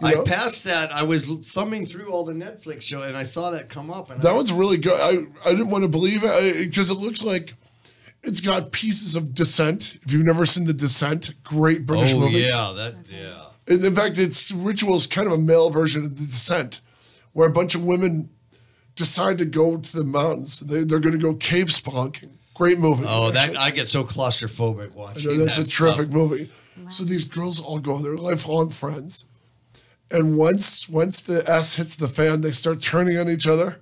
I passed that. I was thumbing through all the Netflix show, and I saw that come up. And that one's really good. I didn't want to believe it because it looks like it's got pieces of Descent. If you've never seen The Descent, great British movie. Oh, yeah. And in fact, its ritual is kind of a male version of The Descent, where a bunch of women decide to go to the mountains. They're going to go cave spelunking. Great movie. Oh, actually. I get so claustrophobic watching that's a terrific movie. Wow. So these girls all go, they're lifelong friends. And once the S hits the fan, they start turning on each other.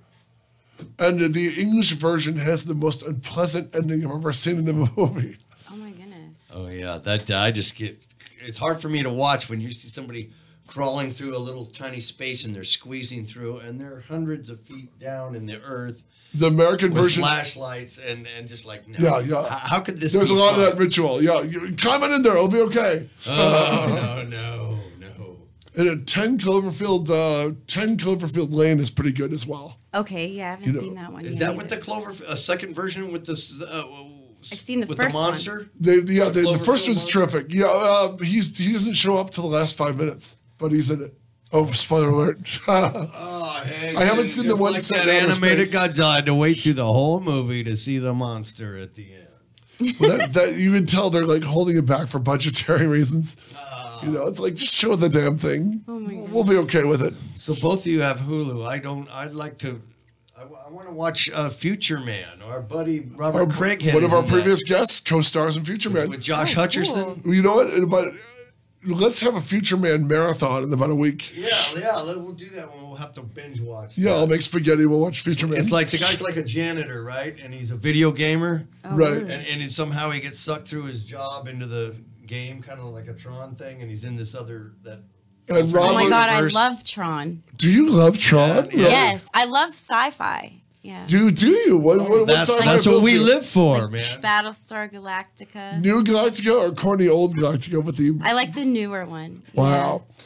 And the English version has the most unpleasant ending I've ever seen in the movie. Oh my goodness. Oh yeah, I just get. It's hard for me to watch when you see somebody crawling through a little tiny space and they're squeezing through, and they're hundreds of feet down in the earth. The American with version, flashlights and just like no. Yeah. How could this? There's be a lot fun? of that ritual. Yeah, climb on in there. It'll be okay. Oh no. And a 10 Cloverfield Lane is pretty good as well. Okay, yeah, I haven't seen that one. Is that with the second version with this? I've seen the with first the monster. One. The first one's terrific. Yeah, he doesn't show up till the last 5 minutes, but he's in it. Oh, spoiler alert! Hey, I haven't seen the one like set that animated space. Godzilla. I had to wait through the whole movie to see the monster at the end. Well, that you can tell they're like holding it back for budgetary reasons. It's like just show the damn thing. Oh my God. We'll be okay with it. So both of you have Hulu. I'd like to. I want to watch Future Man. Our buddy Robert Craighead. One of our previous guests co-stars in Future Man with Josh Hutcherson. Cool. You know what? Let's have a Future Man marathon in about a week. Yeah. We'll do that when we'll have to binge watch. Yeah, I'll make spaghetti. We'll watch Future Man. It's like the guy's like a janitor, right? And he's a video gamer, right? And somehow he gets sucked through his job into the game, kind of like a Tron thing, and he's in this other oh my God, I love Tron. Do you love Tron? Yeah. Yes, I love sci-fi. Yeah. Do you? What that's what we live for, man. Battlestar Galactica. New Galactica or corny old Galactica with the? I like the newer one. Wow. Yeah.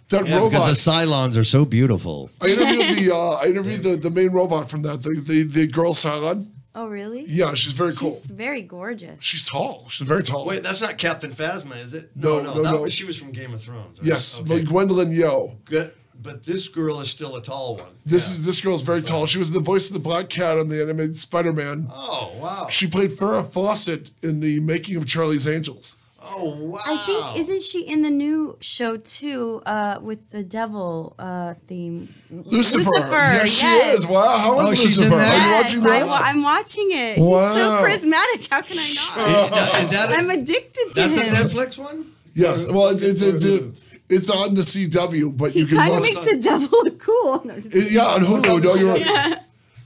That robot. Because the Cylons are so beautiful. I interviewed the main robot from that, the girl Cylon. Oh, really? Yeah, she's very cool. She's very gorgeous. She's tall. She's very tall. Wait, that's not Captain Phasma, is it? No. She was from Game of Thrones. Right? Yes, okay. Gwendolyn Yo. Good. But this girl is still a tall one. This girl is very tall. She was the voice of the Black Cat on the animated SpiderMan. Oh, wow. She played Farrah Fawcett in the making of Charlie's Angels. Oh, wow. I think, isn't she in the new show, too, with the devil theme? Lucifer. Yes, she is. Wow. How is Lucifer? Are you watching that? I'm watching it. Wow. He's so charismatic. How can I not? I'm addicted to him. That's a Netflix one? Yes. Well, it's on the CW, but you can kind watch of makes the devil look cool. on Hulu. No, you're right. Yeah.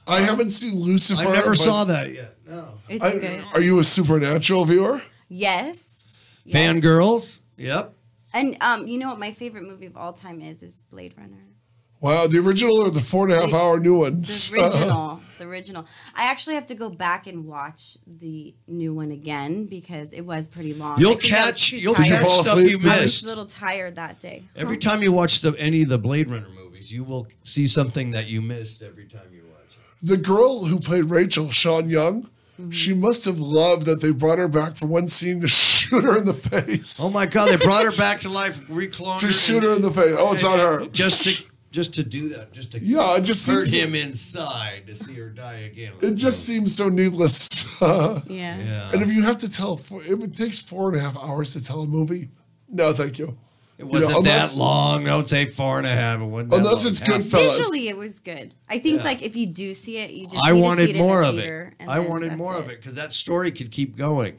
I haven't seen Lucifer. I never saw that yet. No. It's good. Are you a Supernatural viewer? Yes. Fangirls? Yep. And you know what my favorite movie of all time is Blade Runner. Wow, the original or the 4.5 hour new one? The original. I actually have to go back and watch the new one again because it was pretty long. You'll catch stuff you missed. I was a little tired that day. Every time you watch any of the Blade Runner movies, you will see something that you missed every time you watch it. The girl who played Rachel, Sean Young, she must have loved that they brought her back for one scene to shoot her in the face. Oh my God, they brought her back to life, recloned her. To shoot her in the face. Oh, it's not her. Just to do that, just to it just hurt him inside to see her die again. It just seems so needless. Yeah. And if you have to if it takes 4.5 hours to tell a movie, no, thank you. It wasn't that long. Don't take 4.5. It wasn't unless it's Goodfellas. Visually, it was good. I think like if you do see it, you just I need wanted to see more it of it. I wanted more of it because that story could keep going.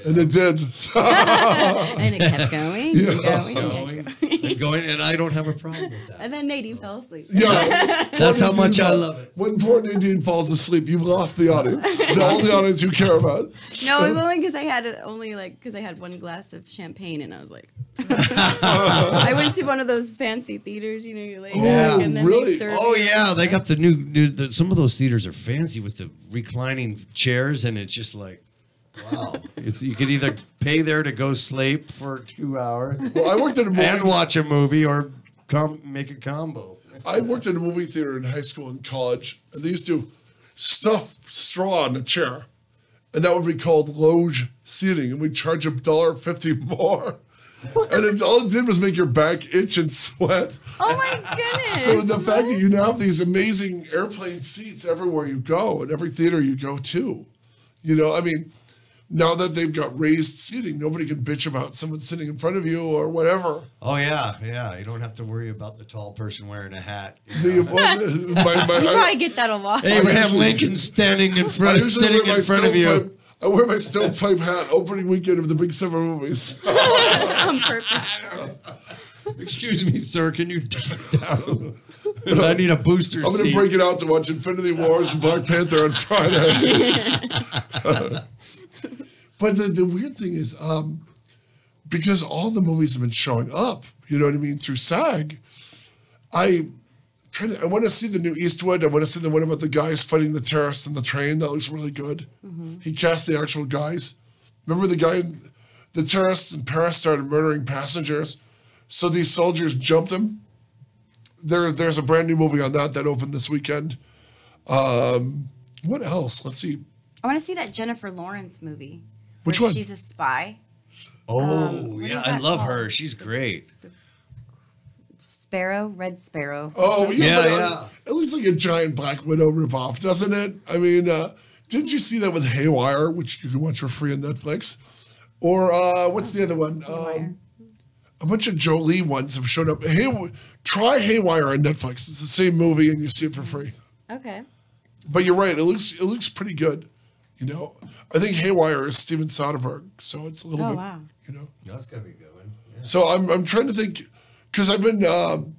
And it did. And it kept going, and going, and I don't have a problem with that. And then Nadine fell asleep. Yeah, that's how much I love it. When poor Nadine falls asleep, you've lost the audience. The only audience you care about. No, it was only because I had one glass of champagne, and I was like, I went to one of those fancy theaters, you lay back, and then really? they serve. Oh yeah, they got the new. Some of those theaters are fancy with the reclining chairs, and it's just like. Wow. You could either pay there to go sleep for 2 hours I worked at a movie and watch a movie or make a combo. I worked at a movie theater in high school and college, and they used to stuff straw in a chair, and that would be called loge seating, and we'd charge $1.50 more. And all it did was make your back itch and sweat. Oh my goodness. So the fact that you now have these amazing airplane seats everywhere you go and every theater you go to, you know, I mean, now that they've got raised seating, nobody can bitch about someone sitting in front of you or whatever. Oh yeah. You don't have to worry about the tall person wearing a hat. You probably get that a lot. Hey, we have Lincoln standing in front of you. I wear my stovepipe hat opening weekend of the big summer movies. On purpose. Excuse me, sir. Can you take down? I need a booster seat. I'm going to break it out to watch Infinity Wars and Black Panther on Friday. But the weird thing is, because all the movies have been showing up, you know what I mean, through SAG, I want to see the new Eastwood. I want to see the one about the guys fighting the terrorists on the train. That looks really good. Mm-hmm. He cast the actual guys. Remember the terrorists in Paris started murdering passengers, so these soldiers jumped them. There's a brand new movie on that opened this weekend. What else? Let's see. I want to see that Jennifer Lawrence movie. Which one? She's a spy. Oh, yeah, I love her. She's great. Red Sparrow. Oh, yeah. It looks like a giant Black Widow ripoff, doesn't it? I mean, didn't you see that with Haywire, which you can watch for free on Netflix? Or what's the other one? A bunch of Jolie ones have showed up. Try Haywire on Netflix. It's the same movie, and you see it for free. Okay. But you're right. It looks pretty good. You know, I think Haywire is Steven Soderbergh, so it's a little bit. Wow. You know, That's gotta be a good one. Yeah. so I'm trying to think because I've been on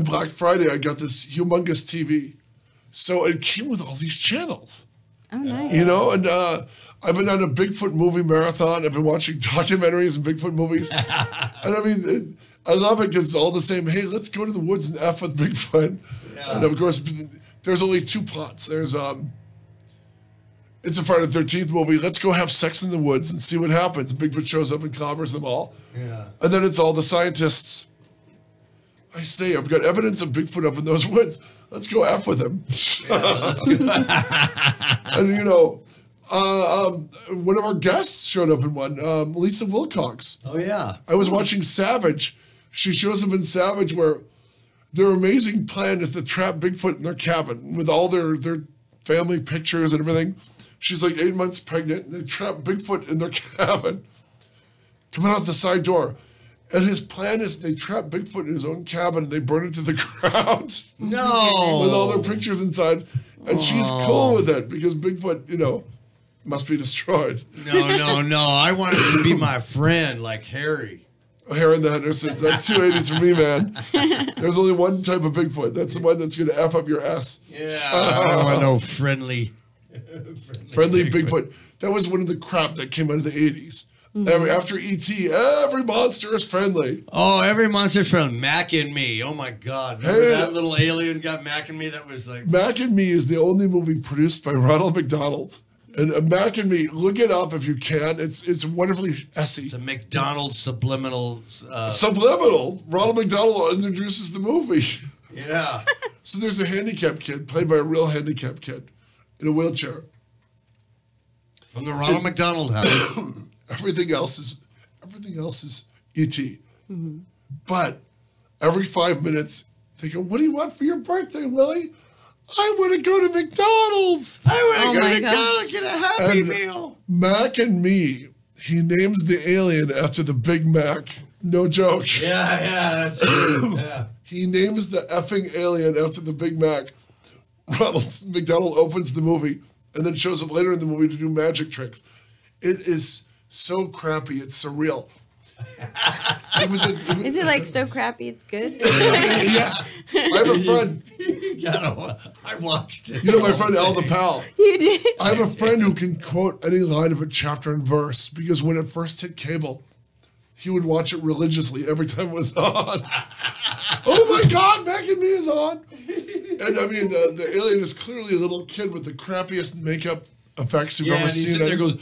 Black Friday. I got this humongous TV, so it came with all these channels. Oh, nice. You know, and I've been on a Bigfoot movie marathon. I've been watching documentaries and Bigfoot movies, and I mean, I love it because it's all the same. Hey, let's go to the woods and F with Bigfoot, and of course, there's only two plots. There's it's a Friday the 13th movie. Let's go have sex in the woods and see what happens. Bigfoot shows up and clobbers them all. Yeah. And then it's all the scientists. I say, I've got evidence of Bigfoot up in those woods. Let's go F with him. And, you know, one of our guests showed up in one, Lisa Wilcox. Oh, yeah. I was watching Savage. She shows up in Savage where their amazing plan is to trap Bigfoot in their cabin with all their family pictures and everything. She's like 8 months pregnant, and they trap Bigfoot in their cabin, coming out the side door. And his plan is they trap Bigfoot in his own cabin and they burn it to the ground. No. With all their pictures inside. And she's cool with it because Bigfoot, you know, must be destroyed. No. I want him to be my friend, like Harry. Harry and the Hendersons. That's 280s for me, man. There's only one type of Bigfoot. That's the one that's going to F up your ass. Yeah. I don't want no friendly Bigfoot. That was one of the crap that came out of the 80s. Mm-hmm. After E.T., every monster is friendly. Oh, every monster's friendly. Mac and Me. Oh, my God. Remember that little alien got Mac and Me? That was like... Mac and Me is the only movie produced by Ronald McDonald. And Mac and Me, look it up if you can. It's wonderfully essy. It's a McDonald's subliminal... Subliminal? Ronald McDonald introduces the movie. Yeah. So there's a handicapped kid played by a real handicapped kid in a wheelchair. From the Ronald McDonald house. Everything else is E.T. Mm-hmm. But every 5 minutes, they go, "What do you want for your birthday, Willie?" "I want to go to McDonald's." "I want to go to McDonald's, get a Happy Meal." Mac and Me, he names the alien after the Big Mac. No joke. Yeah, that's true. Yeah. He names the effing alien after the Big Mac. Ronald McDonald opens the movie and then shows up later in the movie to do magic tricks. It is so crappy, it's surreal. Is it like so crappy it's good? Yes. I have a friend. I watched it. You know my friend Al the Pal? You did? I have a friend who can quote any line of a chapter and verse because when it first hit cable, he would watch it religiously every time it was on. Oh my God, Mac and Me is on. And I mean, the alien is clearly a little kid with the crappiest makeup effects you've ever seen. And there goes...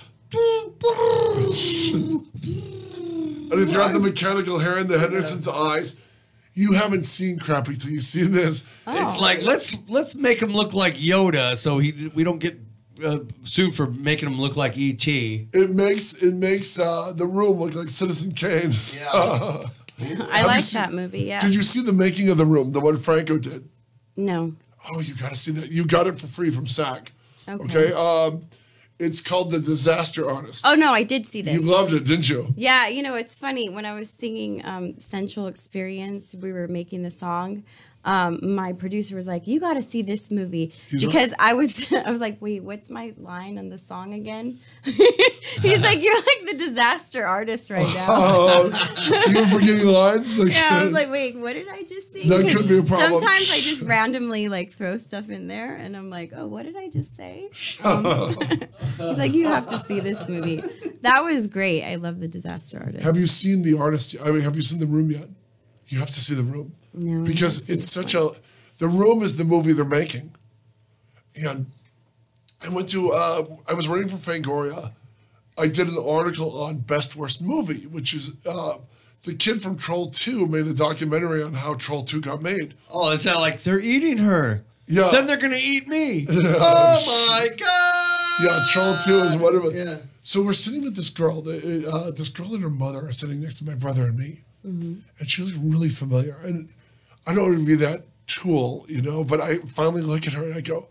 And he's got the mechanical hair in the Henderson's eyes. You haven't seen crappy till you've seen this. Oh. It's like let's make him look like Yoda, so we don't get sued for making him look like E.T. It makes the Room look like Citizen Kane. Yeah. I like that movie. Yeah. Did you see the making of The Room, the one Franco did? No. Oh, you got to see that. You got it for free from SAC. Okay. It's called The Disaster Artist. Oh no, I did see this. You loved it, didn't you? Yeah, you know, it's funny. When I was singing Central Experience, we were making the song. My producer was like, "You got to see this movie," because I was like, "Wait, what's my line on the song again?" He's like, "You're like the disaster artist right now." Oh, you were forgetting lines. Like, yeah, I was like, "Wait, what did I just sing?" That could be a problem. Sometimes I just randomly like throw stuff in there, and I'm like, "Oh, what did I just say?" He's like, "You have to see this movie." That was great. I love the disaster artist. Have you seen The Artist? I mean, have you seen The Room yet? You have to see The Room. No, because it's such a. The Room is the movie they're making, and I went to. I was writing for Fangoria. I did an article on Best Worst Movie, which is the kid from Troll 2 made a documentary on how Troll 2 got made. Oh, is that like they're eating her? Yeah. Then they're gonna eat me. Oh my god. Yeah, Troll 2 is one of it. Yeah. So we're sitting with this girl. This girl and her mother are sitting next to my brother and me, and she looks really familiar. And I don't want to be that tool, you know, but I finally look at her and I go,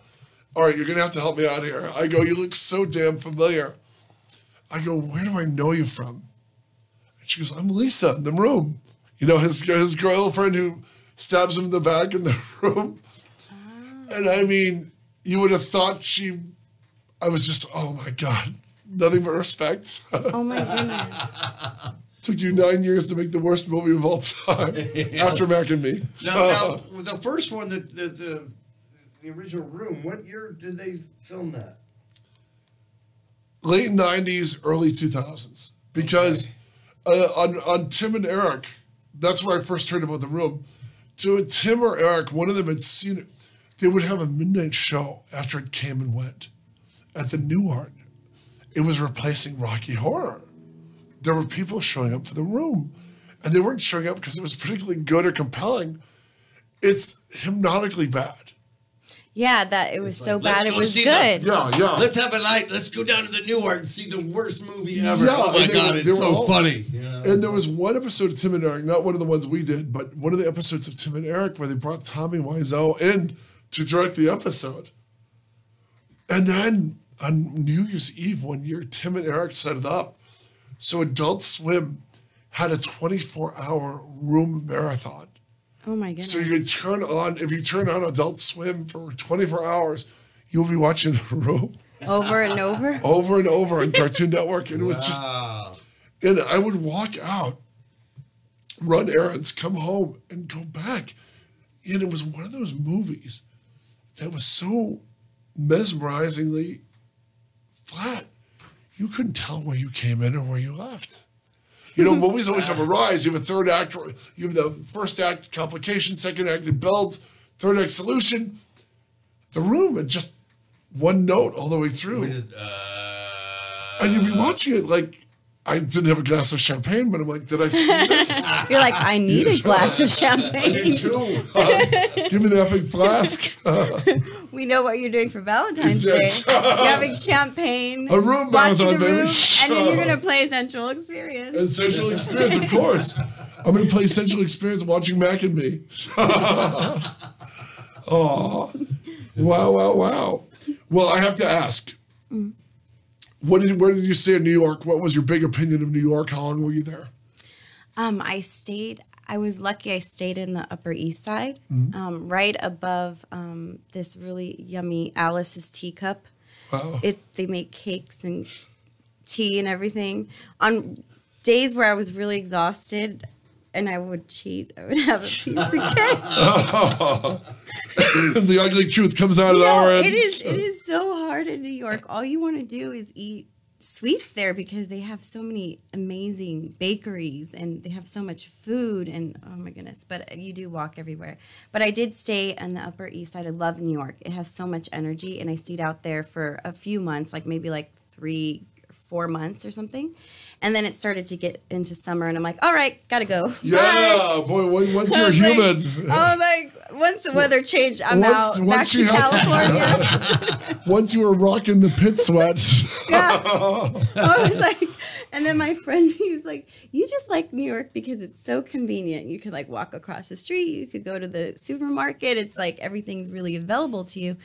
"All right, you're gonna have to help me out here." I go, "You look so damn familiar." I go, "Where do I know you from?" And she goes, "I'm Lisa in The Room." You know, his girlfriend who stabs him in the back in the room. And I mean, you would have thought I was just, oh my God, nothing but respect. Oh my goodness. Took you 9 years to make the worst movie of all time after Mac and Me. Now, the first one, the original Room, what year did they film that? Late 90s, early 2000s. Because on Tim and Eric, that's where I first heard about The Room. So Tim or Eric, one of them had seen it. They would have a midnight show after it came and went at the New Art. It was replacing Rocky Horror. There were people showing up for The Room, and they weren't showing up because it was particularly good or compelling. It's hypnotically bad. Yeah, that it was so like, bad it was see good. Yeah. Let's have a night. Let's go down to the New Art and see the worst movie ever. Yeah, oh my God, they it's so all funny. And there was one episode of Tim and Eric, not one of the ones we did, but one of the episodes of Tim and Eric where they brought Tommy Wiseau in to direct the episode. And then on New Year's Eve one year, Tim and Eric set it up. So Adult Swim had a 24-hour Room marathon. Oh my goodness. So you could if you turn on Adult Swim for 24 hours, you'll be watching The Room. Over and over? Over and over on Cartoon Network. And it was just, and I would walk out, run errands, come home, and go back. And it was one of those movies that was so mesmerizingly flat. You couldn't tell where you came in or where you left. You know, movies always have a rise. You have a third act, you have the first act complication, second act it builds, third act solution. The Room had just one note all the way through. And you'd be watching it like, I didn't have a glass of champagne, but I'm like, did I see this? You're like, I need a glass of champagne. Me too. Give me the effing flask. We know what you're doing for Valentine's Day. Yes. You're having champagne, A Room watching marathon, The Room, baby. and then you're going to play Central Experience. And Central Experience, of course. I'm going to play Central Experience watching Mac and Me. Oh, wow. Well, I have to ask. Where did you stay in New York? What was your big opinion of New York? How long were you there? I was lucky I stayed in the Upper East Side, right above this really yummy Alice's Teacup. Wow. They make cakes and tea and everything. On days where I was really exhausted and I would cheat, I would have a piece of cake. The ugly truth comes out at our end. It is so hard in New York. All you want to do is eat sweets there because they have so many amazing bakeries and they have so much food and oh my goodness. But you do walk everywhere. But I did stay on the Upper East Side. I love New York. It has so much energy and I stayed out there for a few months, like maybe like 3 or 4 months or something. And then it started to get into summer and I'm like, all right, gotta go. Yeah, boy, once you're human. I was like, once the weather changed, I'm out back to California. Once you were rocking the pit sweat. Yeah. I was like, and then my friend, he's like, you just like New York because it's so convenient. You could like walk across the street. You could go to the supermarket. It's like everything's really available to you.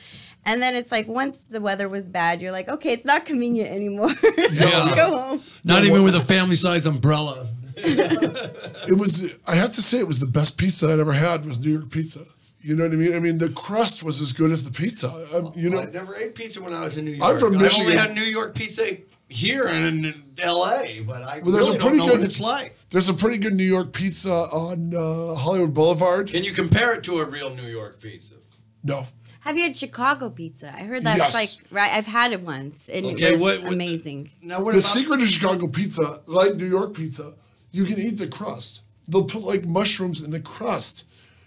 And then it's like once the weather was bad, you're like, okay, it's not convenient anymore. Yeah. Go home. Not even with a family-size umbrella. It was, I have to say, it was the best pizza I'd ever had was New York pizza. You know what I mean? I mean, the crust was as good as the pizza. You know, I never ate pizza when I was in New York. I'm from Michigan. I only had New York pizza here in L.A., but I Well, there's really a pretty don't know good- what it's like. there's a pretty good New York pizza on Hollywood Boulevard. Can you compare it to a real New York pizza? No. Have you had Chicago pizza? I heard that's Yes. like, right, I've had it once, and Okay, it was what- amazing. Now, what The about secret of Chicago pizza, like New York pizza, you can eat the crust. They'll put like mushrooms in the crust.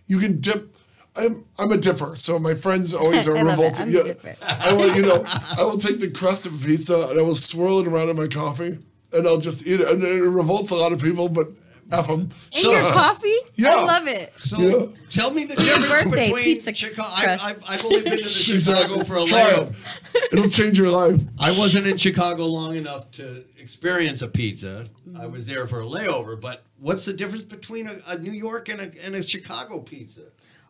You can dip. I'm a dipper, so my friends always are I love it. revolted. I'm a dipper. I will, I will take the crust of pizza and I will swirl it around in my coffee, and I'll just eat it. And it revolts a lot of people, but F them. In your coffee? Yeah. I love it. So Yeah. tell me the difference Birthday between pizza Chicago. crust. I've only been to Chicago Exactly. for a Try layover. it. It'll change your life. I wasn't in Chicago long enough to experience a pizza. I was there for a layover. But what's the difference between a New York and a Chicago pizza?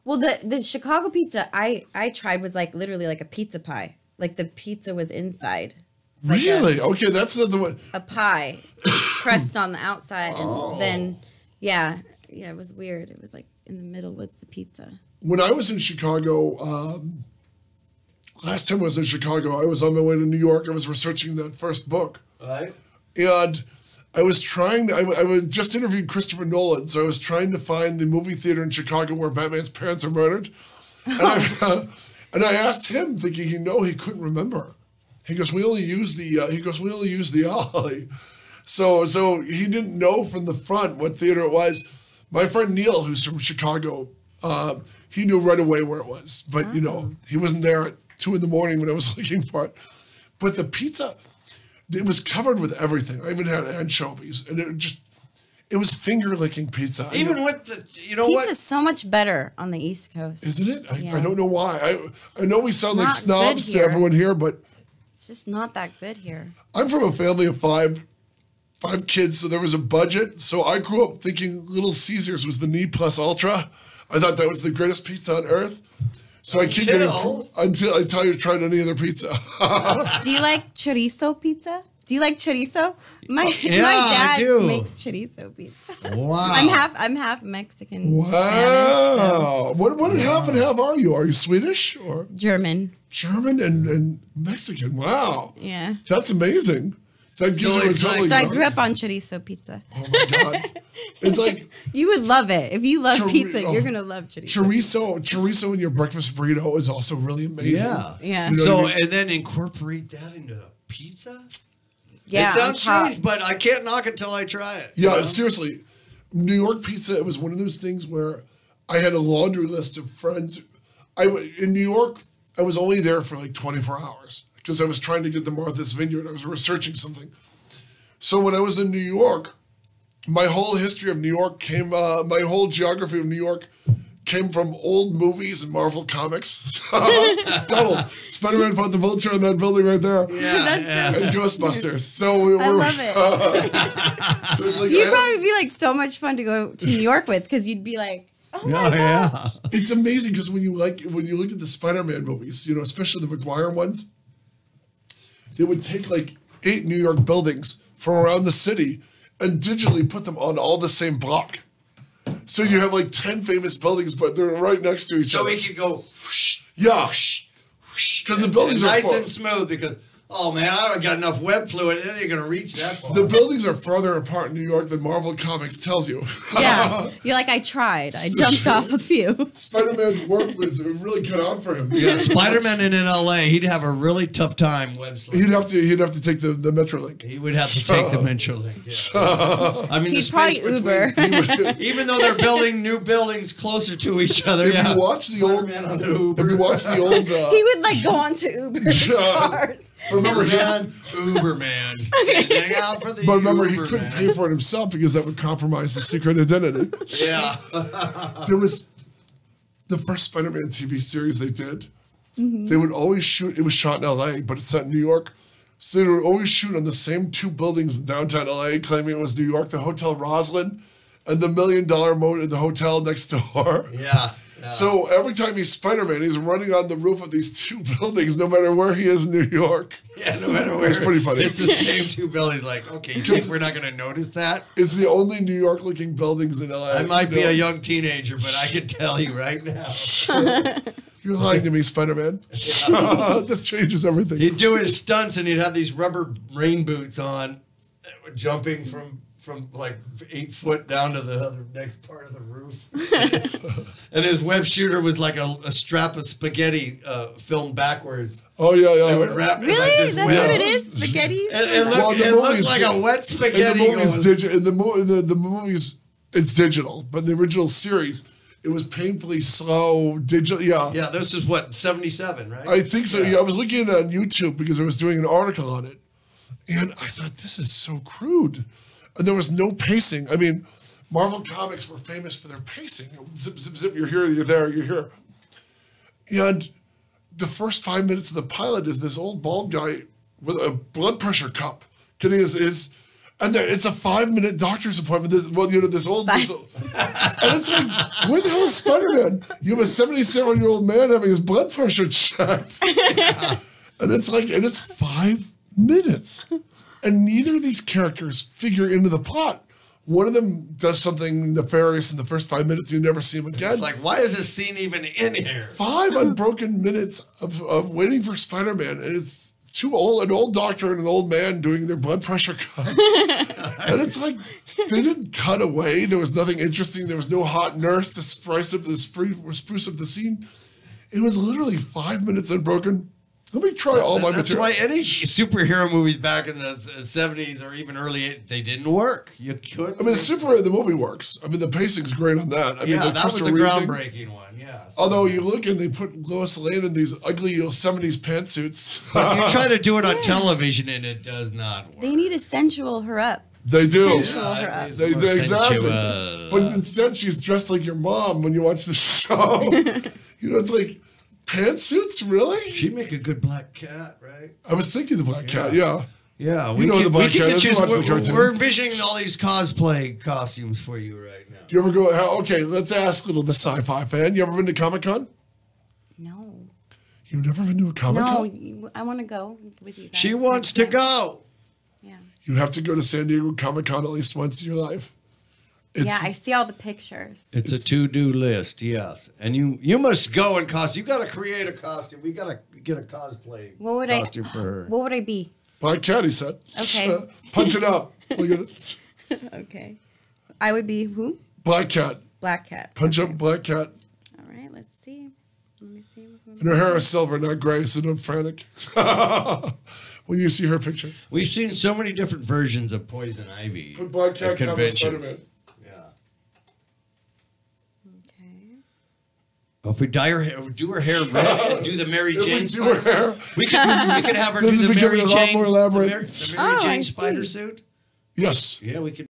Well, the Chicago pizza I tried was like literally like a pizza pie. Like the pizza was inside. Like Really? Okay, that's not the one. a pie, crust on the outside, and then yeah, it was weird. It was like in the middle was the pizza. When I was in Chicago, last time I was in Chicago, I was on my way to New York. I was researching that first book. Right. And I was trying, I was just interviewed Christopher Nolan, so I was trying to find the movie theater in Chicago where Batman's parents are murdered. And, and I asked him, thinking he couldn't remember. He goes, we only use the alley. So he didn't know from the front what theater it was. My friend Neil, who's from Chicago, he knew right away where it was. But, he wasn't there at 2 a.m. when I was looking for it. But the pizza, it was covered with everything. I even had anchovies. And it was finger-licking pizza. Even with the, Pizza's so much better on the East Coast. Isn't it? Yeah. I don't know why. I know we sound like not snobs good to here. everyone here, but It's just not that good here. I'm from a family of five kids, so there was a budget. So I grew up thinking Little Caesars was the knee plus ultra. I thought that was the greatest pizza on earth. So I keep getting until I tried any other pizza. Do you like chorizo pizza? Do you like chorizo? My yeah, my I dad do. makes chorizo pizza. Wow. I'm half Mexican, Wow. Spanish, What half and half are you? Are you Swedish or so German. German and Mexican? Wow. Yeah. That's amazing. That gives So you a it's like- totally So I grew up on chorizo pizza. Oh my God. It's like You would love it. If you love pizza, oh. you're gonna love chorizo. chorizo in your breakfast burrito is also really amazing. Yeah. Yeah. You know So, what I mean? and then incorporate that into pizza? Yeah, It sounds on top. strange, but I can't knock it till I try it. Yeah, you know? seriously. New York pizza, it was one of those things where I had a laundry list of friends. In New York, I was only there for like 24 hours because I was trying to get to Martha's Vineyard. I was researching something. So when I was in New York, my whole history of New York my whole geography of New York came from old movies and Marvel comics. Donald, Spider-Man fought the Vulture in that building right there. Yeah, That's yeah. And Ghostbusters. So I love it. So it's like You'd probably be like so much fun to go to New York with because you'd be like, oh my Oh, god. yeah. it's amazing because when you look at the Spider-Man movies, especially the McGuire ones, they would take like 8 New York buildings from around the city and digitally put them on all the same block. So you have like 10 famous buildings, but they're right next to each So other. we could go whoosh, Yeah, whoosh, whoosh. because the buildings are nice far. and smooth because, oh man, I don't got enough web fluid. It ain't going to reach that far. The buildings are farther apart in New York than Marvel Comics tells you. Yeah. You're like, I tried. I jumped off a few. Spider-Man's work was really cut out for him. Yeah, Spider-Man in LA, he'd have a really tough time web slinging. He'd have to take the Metrolink. He would have to take the Metrolink. Yeah. I mean, He'd the probably space Uber. between, even though they're building new buildings closer to each other. If yeah. you watch the old, Spider-Man on Uber. if you watch the old, He would like go on to Uber's cars. remember Uberman. Hang out for the But remember, he Uberman. couldn't pay for it himself because that would compromise his secret identity. Yeah. There was the first Spider-Man TV series they did, they would always shoot. It was shot in L.A., but it's set in New York. So they would always shoot on the same 2 buildings in downtown L.A., claiming it was New York, the Hotel Roslyn and the $1 million the hotel next door. Yeah. So every time he's Spider-Man, he's running on the roof of these 2 buildings, no matter where he is in New York. Yeah, no matter where. It's pretty funny. It's the same 2 buildings. Like, okay, you think we're not going to notice that? It's the only New York-looking buildings in LA. I might be a young teenager, but I can tell you right now. You're lying to me, Spider-Man. This changes everything. He'd do his stunts, and he'd have these rubber rain boots on, jumping from like 8 foot down to the other next part of the roof. And his web shooter was like a strap of spaghetti filmed backwards. Oh, yeah. Really? Like that's what it is? Spaghetti? It looked like a wet spaghetti. In the movies, it's digital. But in the original series, it was painfully slow digital. Yeah. Yeah, this is what, 77, right? I think so. Yeah. I was looking at it on YouTube because I was doing an article on it. And I thought, this is so crude. And there was no pacing. I mean, Marvel Comics were famous for their pacing. Zip, zip, zip, you're here, you're there, you're here. And the first 5 minutes of the pilot is this old bald guy with a blood pressure cup. And it's a 5-minute doctor's appointment. This old, and it's like, where the hell is Spider-Man? You have a 77-year-old man having his blood pressure checked. And it's 5 minutes. And neither of these characters figure into the plot. One of them does something nefarious in the first 5 minutes. You never see him again. It's like, why is this scene even in here? 5 unbroken minutes of waiting for Spider-Man. And it's an old doctor and an old man doing their blood pressure cut. And it's like, they didn't cut away. There was nothing interesting. There was no hot nurse to spruce up the scene. It was literally 5 minutes unbroken. Let me try all my material. That's why any superhero movies back in the 70s or even early 80s, they didn't work. You couldn't. I mean, the movie works. I mean, the pacing's great on that. I mean, that was the groundbreaking one, yeah. Although you look and they put Lois Lane in these ugly 70s pantsuits. You try to do it on television and it does not work. They need to sensual her up. They do. Sensual her up. They exactly. But instead, she's dressed like your mom when you watch the show. It's like, pantsuits, really? She'd make a good black cat, right? I was thinking the black cat, yeah. Yeah, the black cat. We're envisioning all these cosplay costumes for you right now. Do you ever go, okay, let's ask a little bit sci-fi fan. You ever been to Comic-Con? No. You've never been to a Comic-Con? No, I want to go with you guys. She wants to go. Yeah. You have to go to San Diego Comic-Con at least once in your life. I see all the pictures. It's a to-do list, yes. And you must go in costume. You got to create a costume. We got to get a cosplay costume for her. What would I be? Black cat, he said. Okay. Punch it up. Look at it. Okay. I would be who? Black cat. Black cat. Punch up black cat. All right, let's see. Let me see. And her hair is silver, not gray, so don't frantic. When you see her picture. We've seen so many different versions of Poison Ivy. Put black cat convention. Oh, if we dye her hair, do her hair red, and do the Mary Jane. Do her hair. We could have her do the Mary Jane. The Mary Jane I spider see. suit. Yes. Yeah, we could.